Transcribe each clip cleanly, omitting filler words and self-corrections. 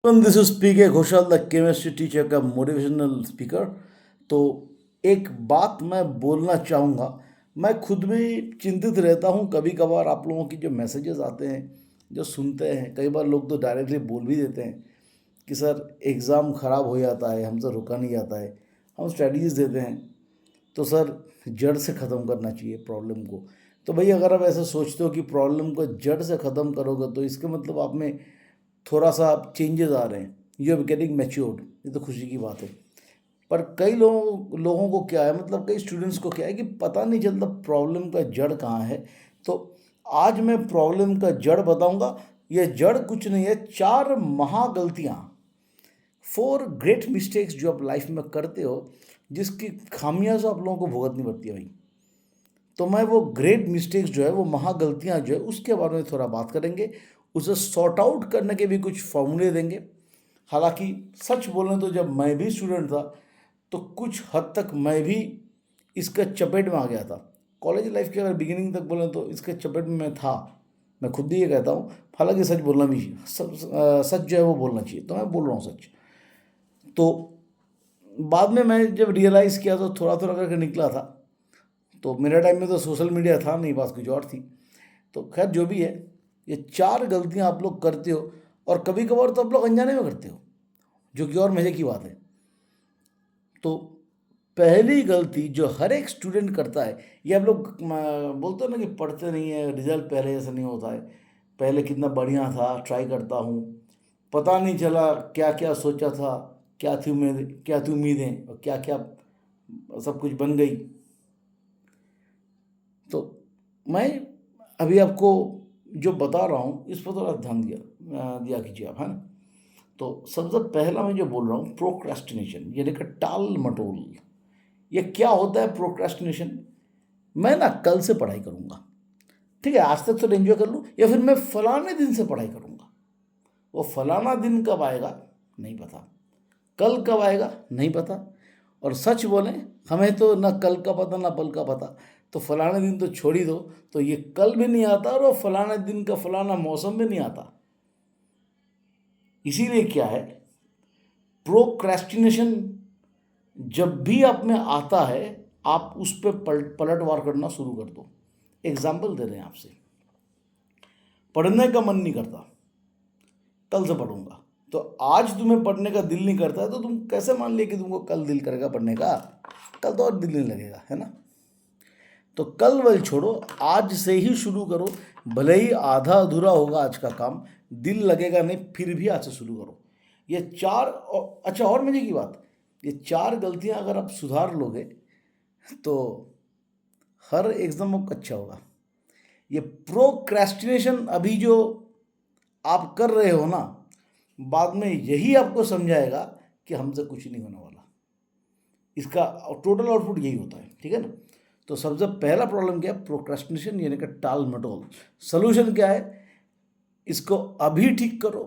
This is PK Ghoshal the chemistry teacher का motivational speaker. तो एक बात मैं बोलना चाहूँगा। मैं खुद भी चिंतित रहता हूँ कभी कभार आप लोगों की जो मैसेजेस आते हैं, जो सुनते हैं। कई बार लोग तो डायरेक्टली बोल भी देते हैं कि सर एग्ज़ाम ख़राब हो जाता है, हमसे रुका नहीं जाता है। हम स्ट्रेटजीज देते हैं तो सर जड़ से ख़त्म करना चाहिए प्रॉब्लम को। तो भाई अगर आप ऐसा सोचते हो कि प्रॉब्लम को जड़ से ख़त्म करोगे तो इसका मतलब आप में थोड़ा सा चेंजेस आ रहे हैं, यू आर गेटिंग मैच्योर्ड, ये तो खुशी की बात है। पर कई लोगों को क्या है, मतलब कई स्टूडेंट्स को क्या है कि पता नहीं चलता प्रॉब्लम का जड़ कहाँ है। तो आज मैं प्रॉब्लम का जड़ बताऊंगा। ये जड़ कुछ नहीं है, 4 महागलतियाँ, 4 ग्रेट मिस्टेक्स जो आप लाइफ में करते हो, जिसकी खामियाजा आप लोगों को भुगतनी पड़ती है भाई। तो मैं वो ग्रेट मिस्टेक्स जो है, वो महागलतियाँ जो है, उसके बारे में थोड़ा बात करेंगे। उसे सॉर्ट आउट करने के भी कुछ फॉर्मूले देंगे। हालांकि सच बोलें तो जब मैं भी स्टूडेंट था तो कुछ हद तक मैं भी इसका चपेट में आ गया था। कॉलेज लाइफ के अगर बिगिनिंग तक बोलें तो इसके चपेट में मैं था। मैं खुद भी ये कहता हूँ। हालांकि सच बोलना भी सच जो है वो बोलना चाहिए, तो मैं बोल रहा हूँ सच। तो बाद में मैं जब रियलाइज़ किया तो थोड़ा थोड़ा करके निकला था। तो मेरे टाइम में तो सोशल मीडिया था नहीं, बात कुछ और थी। तो खैर जो भी है, ये 4 गलतियां आप लोग करते हो और कभी कभार तो आप लोग अनजाने में करते हो, जो कि और मज़े की बात है। तो पहली गलती जो हर एक स्टूडेंट करता है, ये आप लोग बोलते हो ना कि पढ़ते नहीं है, रिजल्ट पहले जैसा नहीं होता है। पहले कितना बढ़िया था, ट्राई करता हूँ, पता नहीं चला क्या क्या सोचा था, क्या थी उम्मीदें और क्या क्या सब कुछ बन गई। तो मैं अभी आपको जो बता रहा हूँ इस पर थोड़ा ध्यान दिया कीजिए आप, है ना। तो सबसे पहला मैं जो बोल रहा हूँ, प्रोक्रेस्टिनेशन, यानी कि टाल मटोल। ये क्या होता है प्रोक्रेस्टिनेशन? मैं ना कल से पढ़ाई करूँगा, ठीक है, आज तक तो एंजॉय कर लूँ, या फिर मैं फलाने दिन से पढ़ाई करूँगा। वो फलाना दिन कब आएगा नहीं पता, कल कब आएगा नहीं पता। और सच बोलें, हमें तो ना कल का पता ना पल का पता। तो फलाने दिन तो छोड़ ही दो, तो ये कल भी नहीं आता और वो फलाने दिन का फलाना मौसम भी नहीं आता। इसीलिए क्या है, प्रोक्रेस्टिनेशन जब भी आप में आता है, आप उस पर पलटवार करना शुरू कर दो। एग्जाम्पल दे रहे हैं आपसे, पढ़ने का मन नहीं करता, कल से पढ़ूंगा। तो आज तुम्हें पढ़ने का दिल नहीं करता है तो तुम कैसे मान लिया कि तुमको कल दिल करेगा पढ़ने का? कल तो और दिल नहीं लगेगा, है ना। तो कल वल छोड़ो, आज से ही शुरू करो। भले ही आधा अधूरा होगा आज का काम, दिल लगेगा नहीं, फिर भी आज से शुरू करो। ये 4 अच्छा, और मजे की बात, ये 4 गलतियां अगर आप सुधार लोगे तो हर एग्जाम आपका अच्छा होगा। ये प्रोक्रेस्टिनेशन अभी जो आप कर रहे हो ना, बाद में यही आपको समझाएगा कि हमसे कुछ नहीं होने वाला। इसका टोटल आउटपुट यही होता है, ठीक है ना। तो सबसे पहला प्रॉब्लम क्या है, प्रोक्रेस्टिनेशन, यानी कि टाल मटोल। सोल्यूशन क्या है, इसको अभी ठीक करो,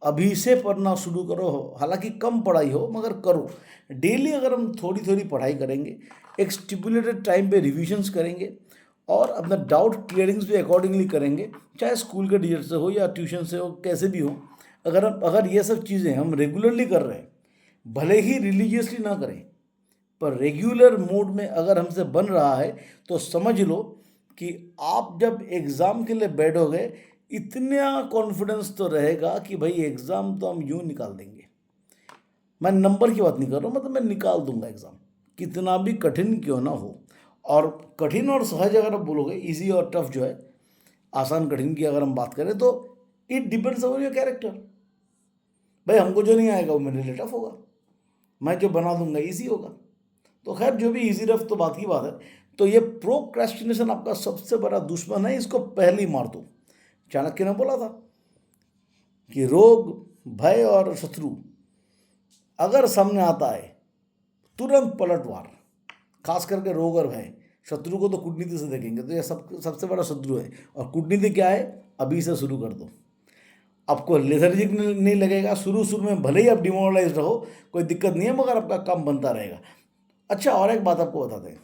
अभी से पढ़ना शुरू करो। हालांकि कम पढ़ाई हो मगर करो। डेली अगर हम थोड़ी थोड़ी पढ़ाई करेंगे, एक स्टिपुलेटेड टाइम पे रिविजन्स करेंगे और अपना डाउट क्लियरिंग्स भी अकॉर्डिंगली करेंगे, चाहे स्कूल के टीचर से हो या ट्यूशन से हो, कैसे भी हो। अगर ये सब चीज़ें हम रेगुलरली कर रहे हैं, भले ही रिलीजियसली ना करें, पर रेगुलर मोड में अगर हमसे बन रहा है, तो समझ लो कि आप जब एग्ज़ाम के लिए बैठोगे, इतना कॉन्फिडेंस तो रहेगा कि भाई एग्ज़ाम तो हम यूँ निकाल देंगे। मैं नंबर की बात नहीं कर रहा हूँ, मतलब मैं निकाल दूंगा एग्ज़ाम, कितना भी कठिन क्यों ना हो। और कठिन और सहज अगर आप बोलोगे, इजी और टफ जो है, आसान कठिन की अगर हम बात करें, तो it depends on your character. भाई हमको जो नहीं आएगा वो मेरे लिए टफ होगा, मैं जो बना दूंगा इजी होगा। तो खैर जो भी इजी रफ तो बात की बात है। तो ये प्रोक्रेस्टिनेशन आपका सबसे बड़ा दुश्मन है, इसको पहले ही मार दो। चाणक्य ने बोला था कि रोग, भय और शत्रु अगर सामने आता है, तुरंत पलटवार। खास करके रोग और भय, शत्रु को तो कूटनीति से देखेंगे, तो ये सबसे बड़ा शत्रु है। और कूटनीति क्या है, अभी से शुरू कर दो। आपको लेथर्जिक नहीं लगेगा, शुरू शुरू में भले ही आप डिमोरलाइज रहो, कोई दिक्कत नहीं है, मगर आपका काम बनता रहेगा। अच्छा, और एक बात आपको बता दें,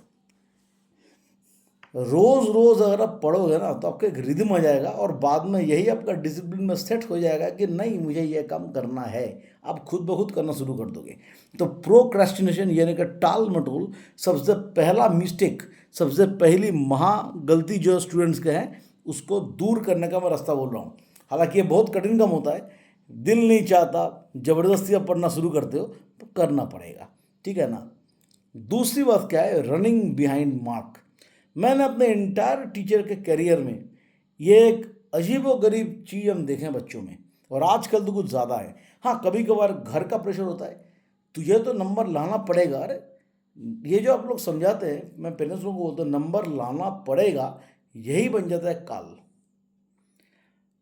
रोज़ रोज़ अगर आप पढ़ोगे ना तो आपका एक रिदम आ जाएगा और बाद में यही आपका डिसिप्लिन में सेट हो जाएगा कि नहीं मुझे ये काम करना है, आप खुद ब खुद करना शुरू कर दोगे। तो प्रोक्रेस्टिनेशन यानी कि टाल मटोल सबसे पहला मिस्टेक, सबसे पहली महा गलती जो स्टूडेंट्स के हैं उसको दूर करने का मैं रास्ता बोल रहा हूँ। हालांकि ये बहुत कठिन काम होता है, दिल नहीं चाहता, ज़बरदस्ती आप पढ़ना शुरू करते हो तो करना पड़ेगा, ठीक है ना। दूसरी बात क्या है, रनिंग बिहाइंड मार्क। मैंने अपने इंटायर टीचर के करियर में ये एक अजीब व गरीब चीज़ हम देखें बच्चों में, और आजकल तो कुछ ज़्यादा है। हाँ, कभी कभार घर का प्रेशर होता है तो ये तो नंबर लाना पड़ेगा। अरे ये जो आप लोग समझाते हैं, मैं पेरेंट्स लोगों को बोलता हूँ नंबर लाना पड़ेगा, यही बन जाता है काल।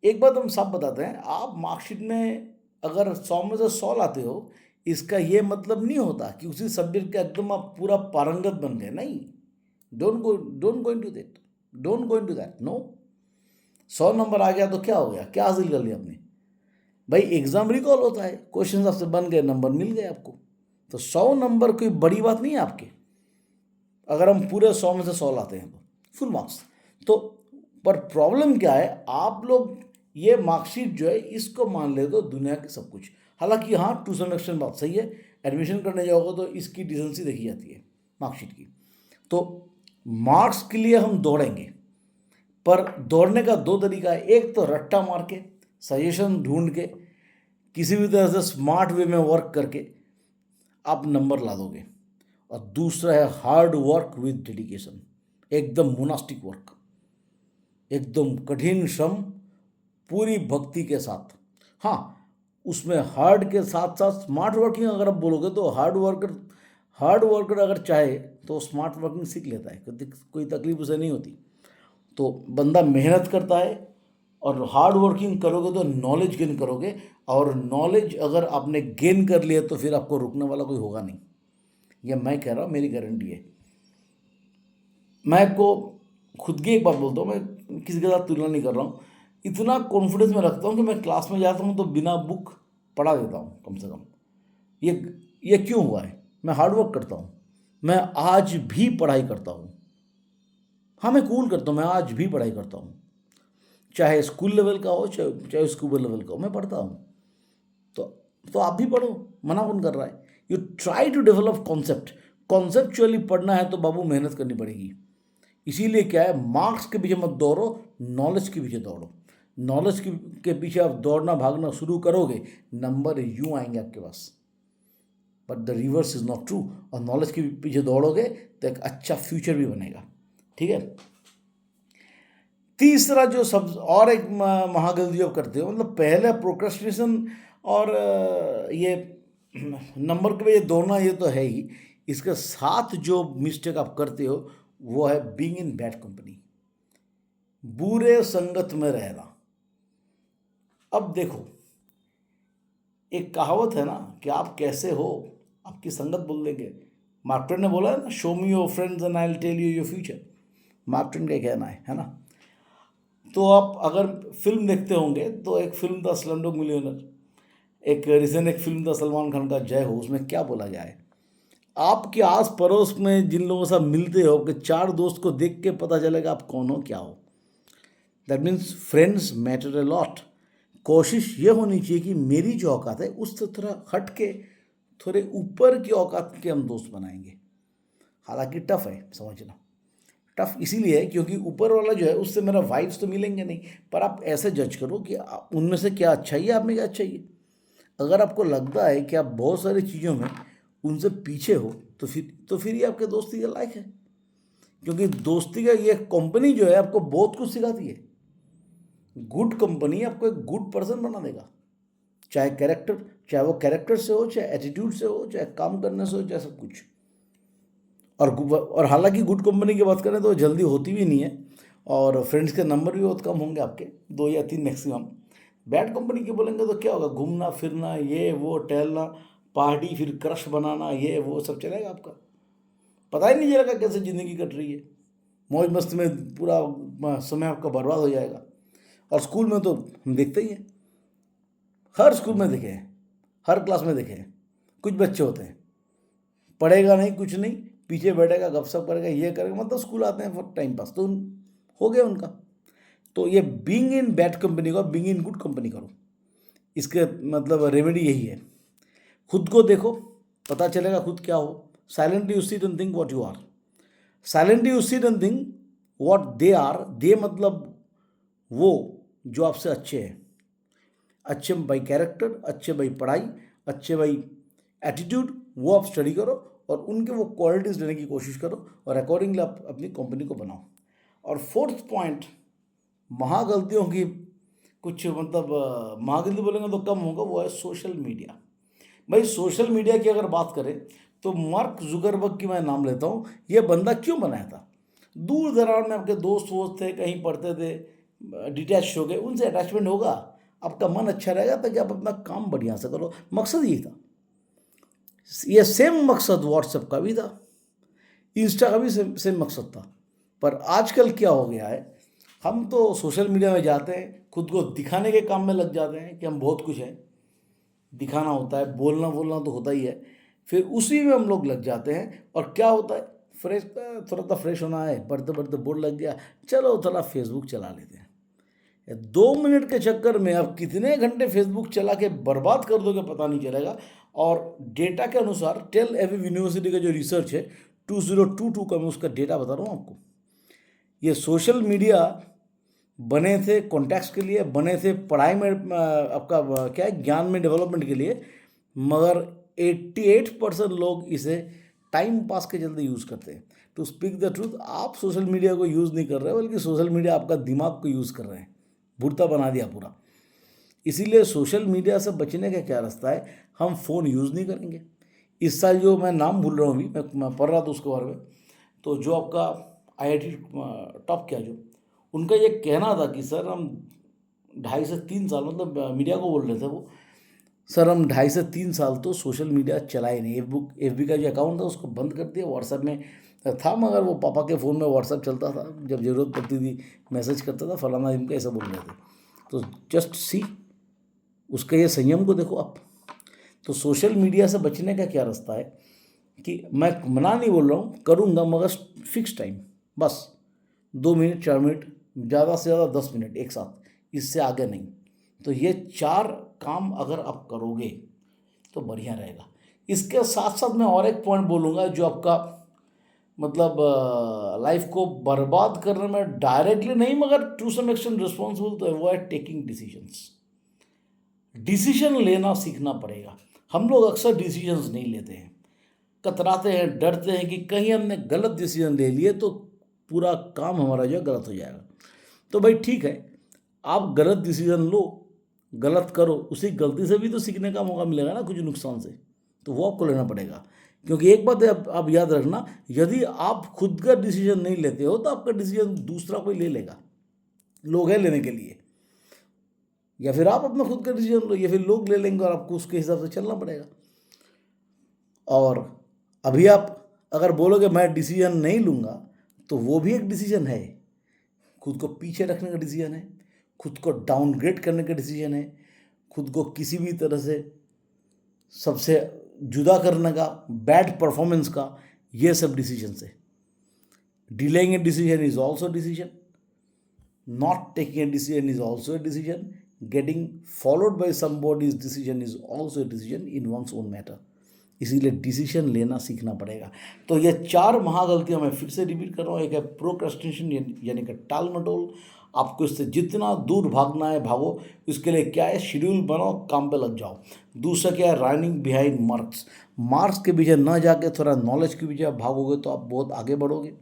एक बात हम साफ बताते हैं, आप मार्कशीट में अगर 100 में से 100 लाते हो, इसका ये मतलब नहीं होता कि उसी सब्जेक्ट का एकदम आप पूरा पारंगत बन गए, नहीं। Don't go into that, don't go into that, no. 100 number आ गया तो क्या हो गया, क्या हासिल कर लिया आपने? भाई एग्जाम रिकॉल होता है, क्वेश्चन आपसे बन गए, नंबर मिल गए आपको। तो 100 नंबर कोई बड़ी बात नहीं है आपके, अगर हम पूरे 100 में से 100 लाते हैं तो फुल मार्क्स। तो पर प्रॉब्लम क्या है, आप लोग ये मार्कशीट जो है इसको मान लेते हो दुनिया के सब कुछ। हालांकि हाँ, टू सम एक्सटेंट बात सही है, एडमिशन करने जाओगे तो इसकी डिसेंसी देखी जाती है मार्कशीट की। तो मार्क्स के लिए हम दौड़ेंगे, पर दौड़ने का दो तरीका है। एक तो रट्टा मार के, सजेशन ढूंढ के, किसी भी तरह से स्मार्ट वे में वर्क करके आप नंबर ला दोगे, और दूसरा है हार्ड वर्क विद डेडिकेशन, एकदम मोनास्टिक वर्क, एकदम कठिन श्रम पूरी भक्ति के साथ। हाँ, उसमें हार्ड के साथ साथ स्मार्ट वर्किंग अगर आप बोलोगे तो हार्ड वर्कर अगर चाहे तो स्मार्ट वर्किंग सीख लेता है, कोई तकलीफ उसे नहीं होती। तो बंदा मेहनत करता है, और हार्ड वर्किंग करोगे तो नॉलेज गेन करोगे, और नॉलेज अगर आपने गेन कर लिया तो फिर आपको रुकने वाला कोई होगा नहीं। यह मैं कह रहा हूँ, मेरी गारंटी है। मैं को खुद की एक बात बोलता हूँ, मैं किसी के साथ तुलना नहीं कर रहा हूँ। इतना कॉन्फिडेंस में रखता हूँ कि मैं क्लास में जाता हूँ तो बिना बुक पढ़ा देता हूँ कम से कम। ये क्यों हुआ है? मैं हार्ड वर्क करता हूँ, मैं आज भी पढ़ाई करता हूँ। हाँ, मैं कूल करता हूँ, मैं आज भी पढ़ाई करता हूँ, चाहे स्कूल लेवल का हो चाहे स्कूल लेवल का हो, मैं पढ़ता हूँ। तो तो आप भी पढ़ो, मना कौन कर रहा है? You try to develop concept. Conceptually पढ़ना है तो बाबू मेहनत करनी पड़ेगी। इसीलिए क्या है, मार्क्स के पीछे मत दौड़ो, नॉलेज के पीछे दौड़ो। नॉलेज के पीछे आप दौड़ना भागना शुरू करोगे, नंबर यूं आएंगे आपके पास। But the reverse is not true. और नॉलेज के पीछे दौड़ोगे तो एक अच्छा फ्यूचर भी बनेगा, ठीक है। तीसरा जो सब और एक महागलती आप करते हो, मतलब पहले प्रोक्रेस्टिनेशन और ये नंबर के लिए दौड़ना, ये तो है ही। इसके साथ जो मिस्टेक आप करते हो वो है बीइंग इन बैड कंपनी, बुरे संगत में रहना। अब देखो, एक कहावत है ना कि आप कैसे हो आपकी संगत बोल देंगे। मार्क ट्वेन ने बोला है ना, show me your friends and I will tell you your future. Mark Twain का कहना है ना। तो आप अगर फिल्म देखते होंगे तो एक फिल्म था स्लमडॉग मिलियनेयर, एक रिसेंट एक फिल्म था सलमान खान का जय हो, उसमें क्या बोला गया है, आपके आस पड़ोस में जिन लोगों से आप मिलते हो कि 4 दोस्त को देख के पता चलेगा आप कौन हो क्या हो। That means friends matter a lot. कोशिश ये होनी चाहिए कि मेरी जो औकात है उससे थोड़ा हट के, थोड़े ऊपर की औकात के हम दोस्त बनाएंगे। हालांकि टफ है समझना, टफ इसीलिए है क्योंकि ऊपर वाला जो है उससे मेरा वाइब्स तो मिलेंगे नहीं, पर आप ऐसे जज करो कि उनमें से क्या अच्छा ही है, आप में क्या अच्छा ही है। अगर आपको लगता है कि आप बहुत सारी चीज़ों में उनसे पीछे हो तो फिर ये आपके दोस्ती के लायक है, क्योंकि दोस्ती का ये कंपनी जो है आपको बहुत कुछ सिखाती है। गुड कंपनी आपको एक गुड पर्सन बना देगा, चाहे वो कैरेक्टर से हो, चाहे एटीट्यूड से हो, चाहे काम करने से हो, चाहे सब कुछ। और हालांकि गुड कंपनी की बात करें तो जल्दी होती भी नहीं है, और फ्रेंड्स के नंबर भी बहुत कम होंगे आपके, 2 या 3 मैक्सिमम। बैड कंपनी के बोलेंगे तो क्या होगा, घूमना फिरना, ये वो, टहलना, पार्टी, फिर क्रश बनाना, ये वो सब चलेगा आपका, पता ही नहीं चलेगा कैसे ज़िंदगी कट रही है। मौज मस्ती में पूरा समय आपका बर्बाद हो जाएगा। और स्कूल में तो हम देखते ही हैं, हर स्कूल में देखे हैं, हर क्लास में देखे हैं, कुछ बच्चे होते हैं, पढ़ेगा नहीं कुछ नहीं, पीछे बैठेगा, गपशप करेगा, ये करेगा, मतलब स्कूल आते हैं फॉर टाइम पास, तो हो गया उनका। तो ये बीइंग इन बैड कंपनी को बीइंग इन गुड कंपनी करो, इसके मतलब रेमेडी यही है। खुद को देखो, पता चलेगा खुद क्या हो। Silently you sit and think what you are. Silently you sit and think what they are. They मतलब वो जो आपसे अच्छे हैं, अच्छे बाई कैरेक्टर, अच्छे बाई पढ़ाई, अच्छे बाई एटीट्यूड, वो आप स्टडी करो और उनके वो क्वालिटीज़ लेने की कोशिश करो और अकॉर्डिंगली आप अपनी कंपनी को बनाओ। और फोर्थ पॉइंट, महागलतियों की कुछ मतलब महागलती बोलेंगे तो कम होगा, वो है सोशल मीडिया। भाई सोशल मीडिया की अगर बात करें तो मार्क जुकरबर्ग की मैं नाम लेता हूँ। ये बंदा क्यों बनाया था? दूर दराज में आपके दोस्त वोस्त थे, कहीं पढ़ते थे, डिटैच हो गए, उनसे अटैचमेंट होगा, आपका मन अच्छा रहेगा ताकि आप अपना काम बढ़िया से करो। मकसद यही था। ये सेम मकसद व्हाट्सएप का भी था, इंस्टा का भी सेम मकसद था। पर आजकल क्या हो गया है, हम तो सोशल मीडिया में जाते हैं, खुद को दिखाने के काम में लग जाते हैं कि हम बहुत कुछ हैं, दिखाना होता है, बोलना बोलना तो होता ही है, फिर उसी में हम लोग लग जाते हैं। और क्या होता है, फ्रेश थोड़ा सा फ्रेश होना है, पढ़ते पढ़ते बोर लग गया, चलो थोड़ा फेसबुक चला लेते हैं। 2 मिनट के चक्कर में आप कितने घंटे फेसबुक चला के बर्बाद कर दोगे पता नहीं चलेगा। और डेटा के अनुसार टेल एविव यूनिवर्सिटी का जो रिसर्च है 2022 का, मैं उसका डेटा बता रहा हूँ आपको। ये सोशल मीडिया बने थे कॉन्टैक्ट्स के लिए, बने थे पढ़ाई में आपका क्या है ज्ञान में डेवलपमेंट के लिए, मगर 88% लोग इसे टाइम पास के जल्दी यूज़ करते हैं। टू स्पीक द ट्रूथ, आप सोशल मीडिया को यूज़ नहीं कर रहे, बल्कि सोशल मीडिया आपका दिमाग को यूज़ कर रहे हैं, भुट्टा बना दिया पूरा। इसीलिए सोशल मीडिया से बचने का क्या रास्ता है, हम फ़ोन यूज़ नहीं करेंगे। इस साल जो मैं नाम भूल रहा हूँ, अभी मैं पढ़ रहा था उसके बारे में, तो जो आपका IIT टॉप किया जो, उनका ये कहना था कि सर हम 2.5 से 3 साल, मतलब मीडिया को बोल रहे थे वो, सर हम 2.5 से 3 साल तो सोशल मीडिया चलाए नहीं। FB का जो अकाउंट था उसको बंद कर दिया, व्हाट्सएप में था, मगर वो पापा के फ़ोन में व्हाट्सएप चलता था, जब ज़रूरत पड़ती थी मैसेज करता था, फलाना इनका ऐसा बोल रहे थे। तो जस्ट सी, उसके ये संयम को देखो आप। तो सोशल मीडिया से बचने का क्या रास्ता है कि मैं मना नहीं बोल रहा हूँ, करूँगा, मगर फिक्स टाइम, बस 2 मिनट 4 मिनट, ज़्यादा से ज़्यादा 10 मिनट एक साथ, इससे आगे नहीं। तो ये 4 काम अगर आप करोगे तो बढ़िया रहेगा। इसके साथ साथ मैं और एक पॉइंट बोलूँगा जो आपका मतलब लाइफ को बर्बाद करने में डायरेक्टली नहीं, मगर टू सम एक्सटेंट रिस्पॉन्सिबल तो है, वो है टेकिंग डिसीजंस। डिसीजन लेना सीखना पड़ेगा। हम लोग अक्सर डिसीजंस नहीं लेते हैं, कतराते हैं, डरते हैं कि कहीं हमने गलत डिसीजन ले लिए तो पूरा काम हमारा जो है गलत हो जाएगा। तो भाई ठीक है, आप गलत डिसीजन लो, गलत करो, उसी गलती से भी तो सीखने का मौका मिलेगा ना, कुछ नुकसान से, तो वो आपको लेना पड़ेगा। क्योंकि एक बात है, आप याद रखना, यदि आप खुद का डिसीजन नहीं लेते हो तो आपका डिसीजन दूसरा कोई ले लेगा, लोग है लेने के लिए, या फिर आप अपना खुद का डिसीजन लो, या फिर लोग ले लेंगे और आपको उसके हिसाब से चलना पड़ेगा। और अभी आप अगर बोलोगे मैं डिसीजन नहीं लूँगा, तो वो भी एक डिसीजन है, खुद को पीछे रखने का डिसीजन है, खुद को डाउनग्रेड करने का डिसीजन है, खुद को किसी भी तरह से सबसे जुदा करने का, बैड परफॉर्मेंस का, ये सब डिसीजन है। Delaying a decision is also decision, not taking a decision is also a decision, getting followed by somebody's decision is also a decision in one's own matter. इसीलिए डिसीजन लेना सीखना पड़ेगा। तो ये 4 महागलतियां मैं फिर से रिपीट कर रहा हूँ। एक है प्रोक्रेस्टिनेशन, यानी कि टाल मटोल, आपको इससे जितना दूर भागना है भागो। इसके लिए क्या है, शेड्यूल बनाओ, काम पे लग जाओ। दूसरा क्या है, रनिंग बिहाइंड मार्क्स, मार्क्स के पीछे ना जाके थोड़ा नॉलेज के पीछे भागोगे तो आप बहुत आगे बढ़ोगे,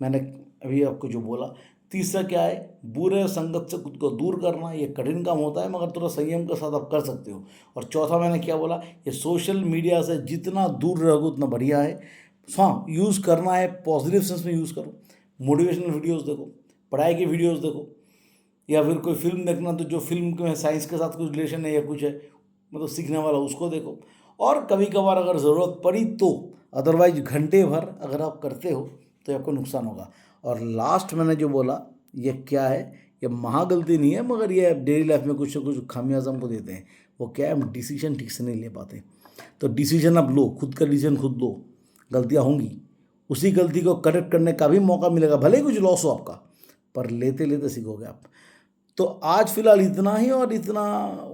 मैंने अभी आपको जो बोला। तीसरा क्या है, बुरे संगत से खुद को दूर करना। ये कठिन काम होता है, मगर थोड़ा संयम के साथ आप कर सकते हो। और चौथा मैंने क्या बोला, ये सोशल मीडिया से जितना दूर रहोगे उतना बढ़िया है। हाँ, यूज़ करना है, पॉजिटिव सेंस में यूज़ करो, मोटिवेशनल वीडियोज़ देखो, पढ़ाई की वीडियोज़ देखो, या फिर कोई फिल्म देखना तो जो फिल्म के साइंस के साथ कुछ रिलेशन है या कुछ है मतलब सीखने वाला, उसको देखो। और कभी कभार अगर ज़रूरत पड़ी तो, अदरवाइज घंटे भर अगर आप करते हो तो आपको नुकसान होगा। और लास्ट मैंने जो बोला, ये क्या है, ये महागलती नहीं है, मगर ये डेली लाइफ में कुछ ना कुछ खामियाजा हमको देते हैं। वो क्या है, हम डिसीजन ठीक से नहीं ले पाते। तो डिसीजन आप लो, खुद का डिसीजन खुद लो, गलतियाँ होंगी, उसी गलती को करेक्ट करने का भी मौका मिलेगा, भले ही कुछ लॉस हो आपका, पर लेते लेते सीखोगे आप। तो आज फिलहाल इतना ही, और इतना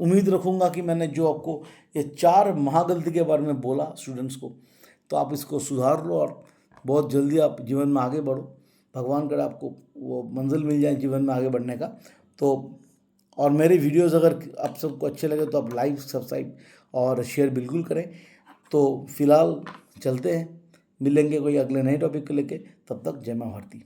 उम्मीद रखूँगा कि मैंने जो आपको ये 4 महागलती के बारे में बोला स्टूडेंट्स को, तो आप इसको सुधार लो और बहुत जल्दी आप जीवन में आगे बढ़ो। भगवान करे आपको वो मंजिल मिल जाए जीवन में आगे बढ़ने का। तो और मेरे वीडियोस अगर आप सबको अच्छे लगे तो आप लाइक, सब्सक्राइब और शेयर बिल्कुल करें। तो फिलहाल चलते हैं, मिलेंगे कोई अगले नए टॉपिक को लेके। तब तक जय मां भारती।